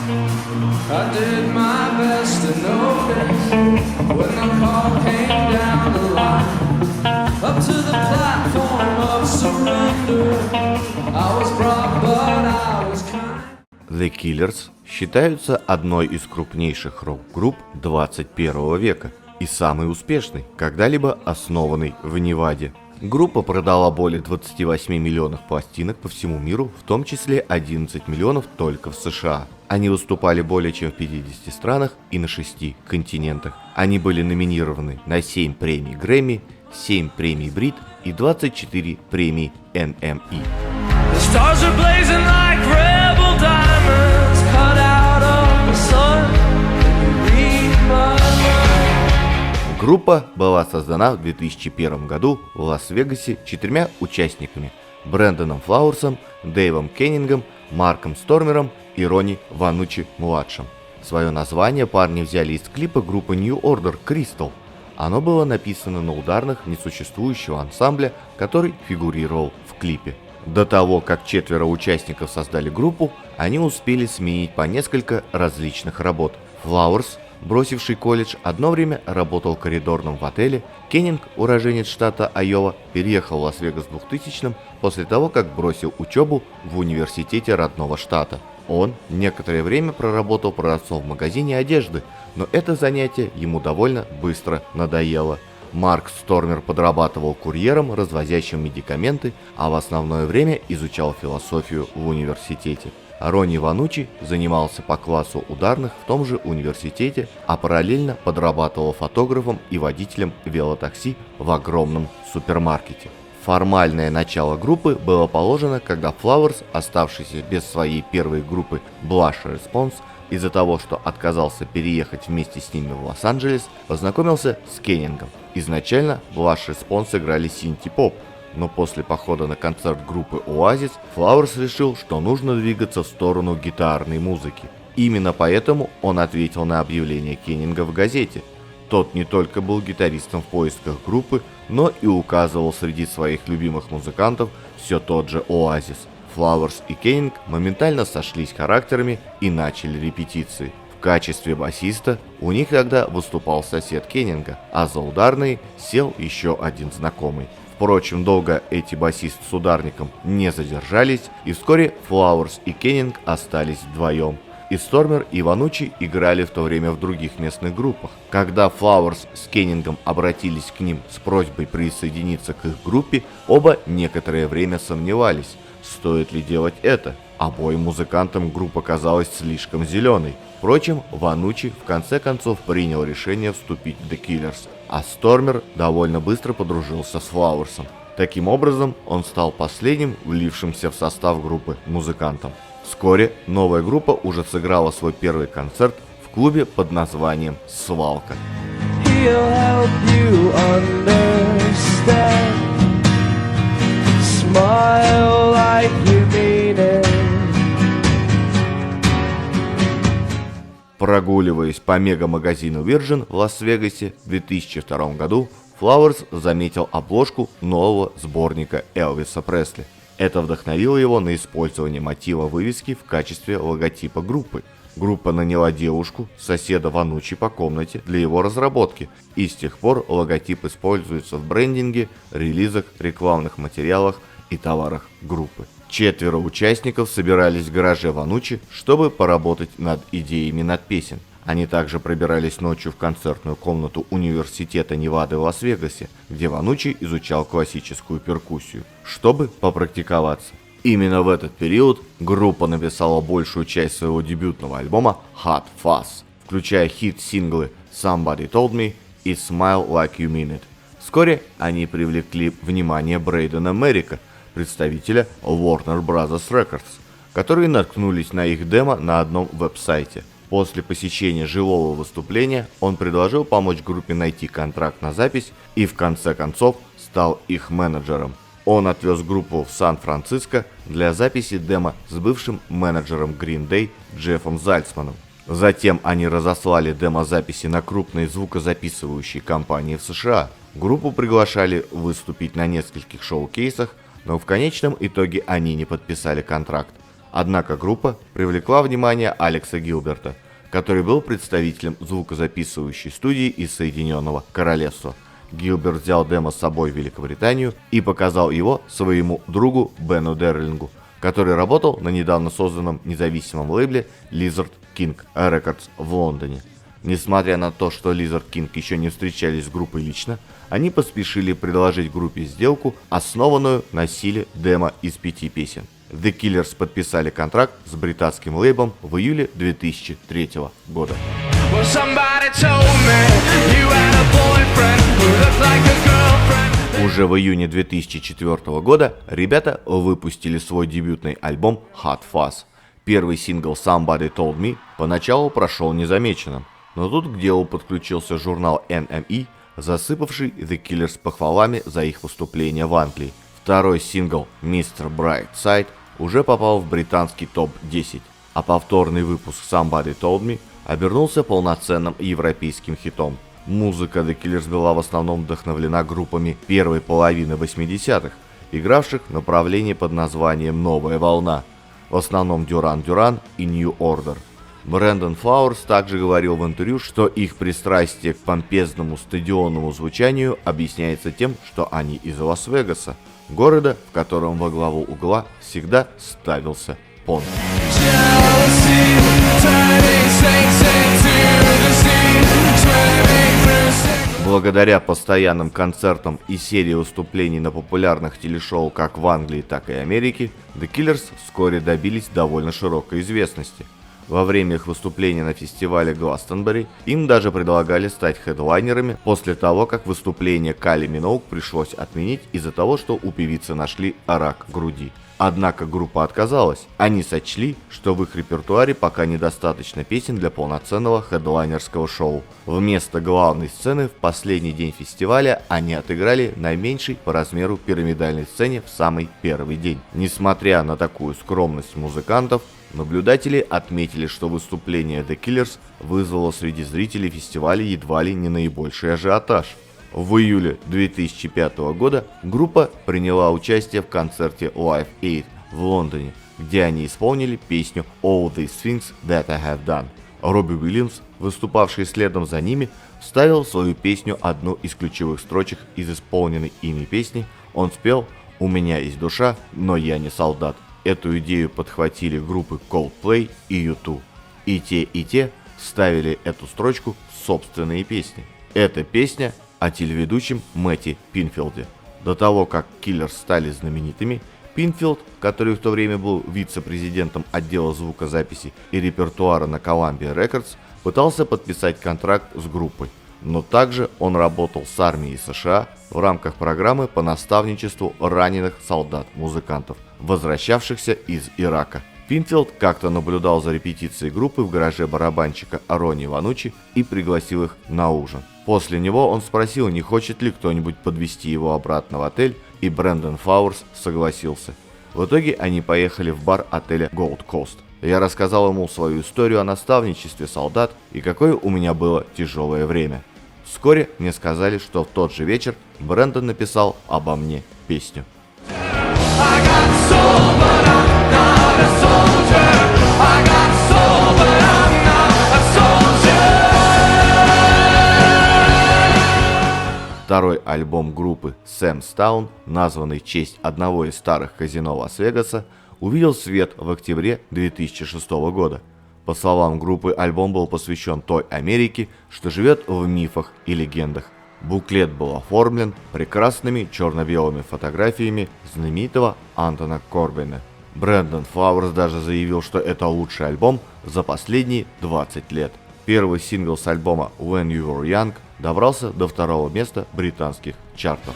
I did my best to notice when the call came down the line, up to the platform of surrender. I was brought, but I was kind. The Killers считаются одной из крупнейших рок-групп 21 века и самой успешной, когда-либо основанной в Неваде. Группа продала более 28 миллионов пластинок по всему миру, в том числе 11 миллионов только в США. Они выступали более чем в 50 странах и на 6 континентах. Они были номинированы на 7 премий Грэмми, 7 премий Брит и 24 премии NME. The stars are blazing like rebel diamonds cut out of the sun. Read my mind. Группа была создана в 2001 году в Лас-Вегасе 4 участниками – Брэндоном Флауэрсом, Дэйвом Кеннингом, Марком Стормером и Ронни Вануччи-младшим. Свое название парни взяли из клипа группы New Order Crystal. Оно было написано на ударных несуществующего ансамбля, который фигурировал в клипе. До того, как 4 участников создали группу, они успели сменить по несколько различных работ. Флауэрс, бросивший колледж, одно время работал коридорным в отеле. Кеннинг, уроженец штата Айова, переехал в Лас-Вегас в 2000-м после того, как бросил учебу в университете родного штата. Он некоторое время проработал продавцом в магазине одежды, но это занятие ему довольно быстро надоело. Марк Стормер подрабатывал курьером, развозящим медикаменты, а в основное время изучал философию в университете. Ронни Вануччи занимался по классу ударных в том же университете, а параллельно подрабатывал фотографом и водителем велотакси в огромном супермаркете. Формальное начало группы было положено, когда Флауэрс, оставшийся без своей первой группы Blush Response, из-за того, что отказался переехать вместе с ними в Лос-Анджелес, познакомился с Кеннингом. Изначально Blush Response играли синти-поп, но после похода на концерт группы Oasis Флауэрс решил, что нужно двигаться в сторону гитарной музыки. Именно поэтому он ответил на объявление Кеннинга в газете. Тот не только был гитаристом в поисках группы, но и указывал среди своих любимых музыкантов все тот же Oasis. Флауэрс и Кеннинг моментально сошлись характерами и начали репетиции. В качестве басиста у них тогда выступал сосед Кеннинга, а за ударные сел еще один знакомый. Впрочем, долго эти басист с ударником не задержались, и вскоре Флауэрс и Кеннинг остались вдвоем. И Стормер, и Вануччи играли в то время в других местных группах. Когда Флауэрс с Кеннингом обратились к ним с просьбой присоединиться к их группе, оба некоторое время сомневались, стоит ли делать это. Обоим музыкантам группа казалась слишком зеленой. Впрочем, Вануччи в конце концов принял решение вступить в The Killers, а Стормер довольно быстро подружился с Флауэрсом. Таким образом, он стал последним влившимся в состав группы музыкантом. Вскоре новая группа уже сыграла свой первый концерт в клубе под названием «Свалка». He'll help you understand. Smile like you mean it. Прогуливаясь по мега-магазину Virgin в Лас-Вегасе в 2002 году, Флауэрс заметил обложку нового сборника Элвиса Пресли. Это вдохновило его на использование мотива вывески в качестве логотипа группы. Группа наняла девушку, соседа Вануччи по комнате, для его разработки, и с тех пор логотип используется в брендинге, релизах, рекламных материалах и товарах группы. 4 участников собирались в гараже Вануччи, чтобы поработать над идеями над песен. Они также пробирались ночью в концертную комнату университета Невады в Лас-Вегасе, где Вануччи изучал классическую перкуссию, чтобы попрактиковаться. Именно в этот период группа написала большую часть своего дебютного альбома Hot Fuzz, включая хит-синглы Somebody Told Me и Smile Like You Mean It. Вскоре они привлекли внимание Брейдена Меррика, представителя Warner Bros. Records, которые наткнулись на их демо на одном веб-сайте. После посещения живого выступления он предложил помочь группе найти контракт на запись и в конце концов стал их менеджером. Он отвез группу в Сан-Франциско для записи демо с бывшим менеджером Green Day Джеффом Зальцманом. Затем они разослали демо-записи на крупные звукозаписывающие компании в США. Группу приглашали выступить на нескольких шоу-кейсах, но в конечном итоге они не подписали контракт. Однако группа привлекла внимание Алекса Гилберта, который был представителем звукозаписывающей студии из Соединенного Королевства. Гилберт взял демо с собой в Великобританию и показал его своему другу Бену Дерлингу, который работал на недавно созданном независимом лейбле Lizard King Records в Лондоне. Несмотря на то, что Lizard King еще не встречались с группой лично, они поспешили предложить группе сделку, основанную на силе демо из 5 песен. The Killers подписали контракт с британским лейблом в июле 2003 года. Уже в июне 2004 года ребята выпустили свой дебютный альбом Hot Fuzz. Первый сингл Somebody Told Me поначалу прошел незамеченным, но тут к делу подключился журнал NME, засыпавший The Killers похвалами за их выступление в Англии. Второй сингл Mr. Brightside уже попал в британский топ-10, а повторный выпуск Somebody Told Me обернулся полноценным европейским хитом. Музыка The Killers была в основном вдохновлена группами первой половины 80-х, игравших в направлении под названием «Новая волна», в основном Duran Duran и New Order. Брэндон Флауэрс также говорил в интервью, что их пристрастие к помпезному стадионному звучанию объясняется тем, что они из Лас-Вегаса, города, в котором во главу угла всегда ставился понт. Благодаря постоянным концертам и серии выступлений на популярных телешоу как в Англии, так и Америке, The Killers вскоре добились довольно широкой известности. Во время их выступления на фестивале Гластонбери им даже предлагали стать хедлайнерами после того, как выступление Кайли Миноуг пришлось отменить из-за того, что у певицы нашли рак груди. Однако группа отказалась. Они сочли, что в их репертуаре пока недостаточно песен для полноценного хедлайнерского шоу. Вместо главной сцены в последний день фестиваля они отыграли на меньшей по размеру пирамидальной сцене в самый первый день. Несмотря на такую скромность музыкантов, наблюдатели отметили, что выступление The Killers вызвало среди зрителей фестиваля едва ли не наибольший ажиотаж. В июле 2005 года группа приняла участие в концерте Live Aid в Лондоне, где они исполнили песню All These Things That I Have Done. Робби Уильямс, выступавший следом за ними, вставил в свою песню одну из ключевых строчек из исполненной ими песни. Он спел «У меня есть душа, но я не солдат». Эту идею подхватили группы Coldplay и U2. И те вставили эту строчку в собственные песни. Эта песня о телеведущем Мэтти Пинфилде. До того, как Killers стали знаменитыми, Пинфилд, который в то время был вице-президентом отдела звукозаписи и репертуара на Columbia Records, пытался подписать контракт с группой. Но также он работал с армией США в рамках программы по наставничеству раненых солдат-музыкантов, возвращавшихся из Ирака. Пинфилд как-то наблюдал за репетицией группы в гараже барабанщика Рони Ванучи и пригласил их на ужин. После него он спросил, не хочет ли кто-нибудь подвезти его обратно в отель, и Брэндон Флауэрс согласился. В итоге они поехали в бар отеля Gold Coast. Я рассказал ему свою историю о наставничестве солдат и какое у меня было тяжелое время. Вскоре мне сказали, что в тот же вечер Брэндон написал обо мне песню. Второй альбом группы Sam's Town, названный в честь одного из старых казино Лас-Вегаса, увидел свет в октябре 2006 года. По словам группы, альбом был посвящен той Америке, что живет в мифах и легендах. Буклет был оформлен прекрасными черно-белыми фотографиями знаменитого Антона Корбина. Брэндон Флауэрс даже заявил, что это лучший альбом за последние 20 лет. Первый сингл с альбома When You Were Young добрался до второго места британских чартов.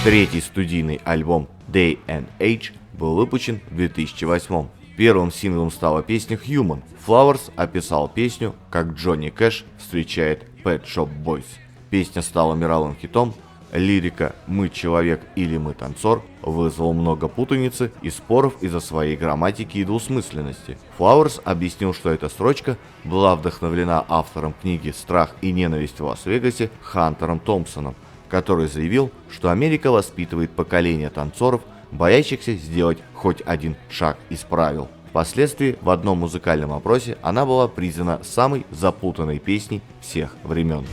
Третий студийный альбом Day and Age был выпущен в 2008. Первым синглом стала песня Human. Флауэрс описал песню, как Джонни Кэш встречает Pet Shop Boys. Песня стала мировым хитом. Лирика «Мы человек» или «Мы танцор» вызвал много путаницы и споров из-за своей грамматики и двусмысленности. Флауэрс объяснил, что эта строчка была вдохновлена автором книги «Страх и ненависть в Лас-Вегасе» Хантером Томпсоном, который заявил, что Америка воспитывает поколение танцоров, боящихся сделать хоть один шаг из правил. Впоследствии в одном музыкальном опросе она была признана самой запутанной песней всех времен.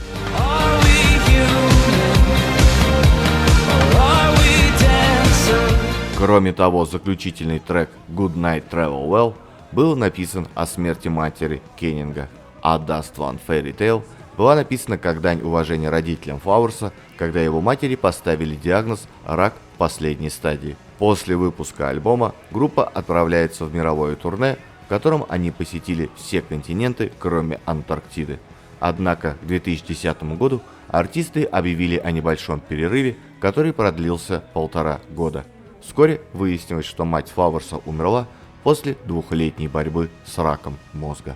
Кроме того, заключительный трек «Good Night Travel Well» был написан о смерти матери Кеннинга, а «Dust One Fairy Tale» была написана как дань уважения родителям Флауэрса, когда его матери поставили диагноз «рак последней стадии». После выпуска альбома группа отправляется в мировое турне, в котором они посетили все континенты, кроме Антарктиды. Однако к 2010 году артисты объявили о небольшом перерыве, который продлился 1,5 года. Вскоре выяснилось, что мать Флауэрса умерла после 2-летней борьбы с раком мозга.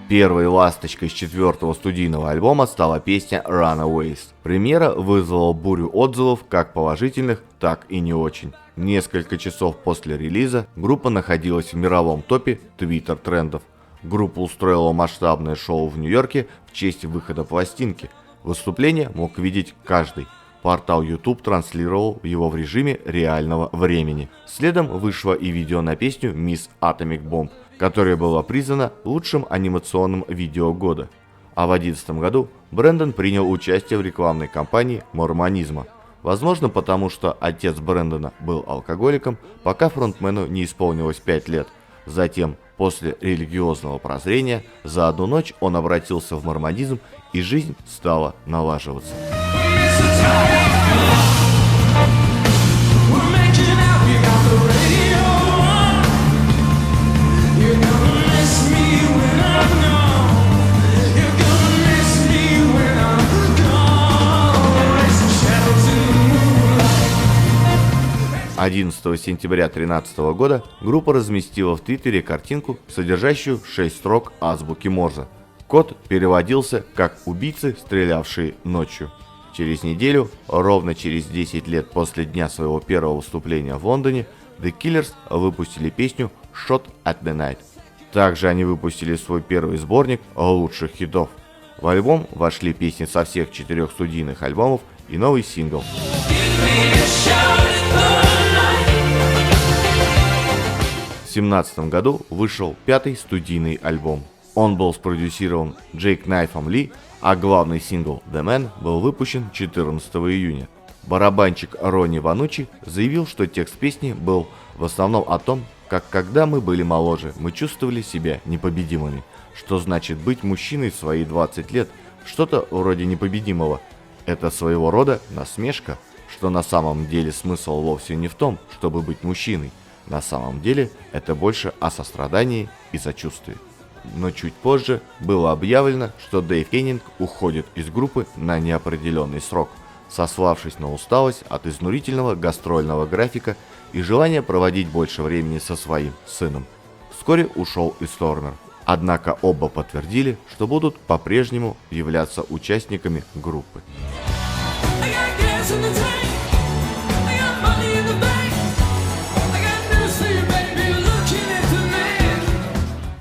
Первой ласточкой с 4-го студийного альбома стала песня Runaways. Премьера вызвала бурю отзывов, как положительных, так и не очень. Несколько часов после релиза группа находилась в мировом топе Twitter-трендов. Группа устроила масштабное шоу в Нью-Йорке в честь выхода пластинки. Выступление мог видеть каждый. Портал YouTube транслировал его в режиме реального времени. Следом вышло и видео на песню Miss Atomic Bomb, которое было признано лучшим анимационным видео года. А в 2011 году Брэндон принял участие в рекламной кампании мормонизма. Возможно, потому что отец Брэндона был алкоголиком, пока фронтмену не исполнилось 5 лет. Затем, после религиозного прозрения, за одну ночь он обратился в мормонизм, и жизнь стала налаживаться. – 11 сентября 2013 года группа разместила в Твиттере картинку, содержащую 6 строк азбуки Морзе. Код переводился как «убийцы, стрелявшие ночью». Через неделю, ровно через 10 лет после дня своего первого выступления в Лондоне, The Killers выпустили песню «Shot at the Night». Также они выпустили свой первый сборник лучших хитов. В альбом вошли песни со всех 4 студийных альбомов и новый сингл. В 2017 году вышел 5-й студийный альбом. Он был спродюсирован Джейк Найфом Ли, а главный сингл «The Man» был выпущен 14 июня. Барабанщик Ронни Ванучи заявил, что текст песни был в основном о том, как когда мы были моложе, мы чувствовали себя непобедимыми. Что значит быть мужчиной в свои 20 лет? Что-то вроде непобедимого. Это своего рода насмешка, что на самом деле смысл вовсе не в том, чтобы быть мужчиной. На самом деле это больше о сострадании и сочувствии. Но чуть позже было объявлено, что Дэйв Кеннинг уходит из группы на неопределенный срок, сославшись на усталость от изнурительного гастрольного графика и желание проводить больше времени со своим сыном. Вскоре ушел и Стормер. Однако оба подтвердили, что будут по-прежнему являться участниками группы.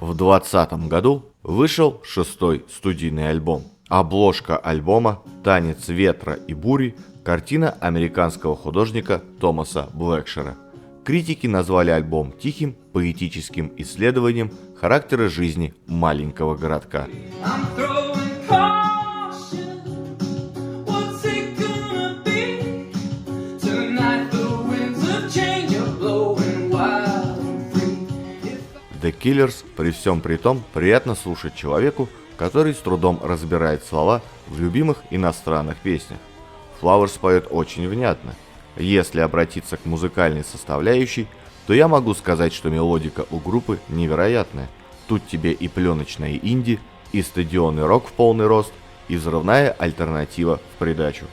В 2020 году вышел 6-й студийный альбом. Обложка альбома «Танец ветра и бури» – картина американского художника Томаса Блэкшера. Критики назвали альбом тихим, поэтическим исследованием характера жизни маленького городка. The Killers при всем при том приятно слушать человеку, который с трудом разбирает слова в любимых иностранных песнях. Флауэрс поет очень внятно. Если обратиться к музыкальной составляющей, то я могу сказать, что мелодика у группы невероятная. Тут тебе и пленочная инди, и стадионный рок в полный рост, и взрывная альтернатива в придачу.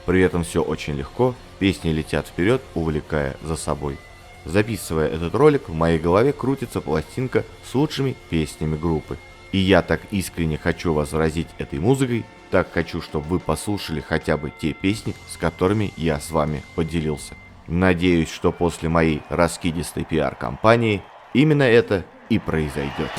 При этом все очень легко, песни летят вперед, увлекая за собой. Записывая этот ролик, в моей голове крутится пластинка с лучшими песнями группы. И я так искренне хочу вас заразить этой музыкой, Так хочу, чтобы вы послушали хотя бы те песни, с которыми я с вами поделился. Надеюсь, что после моей раскидистой пиар-компании именно это и произойдет.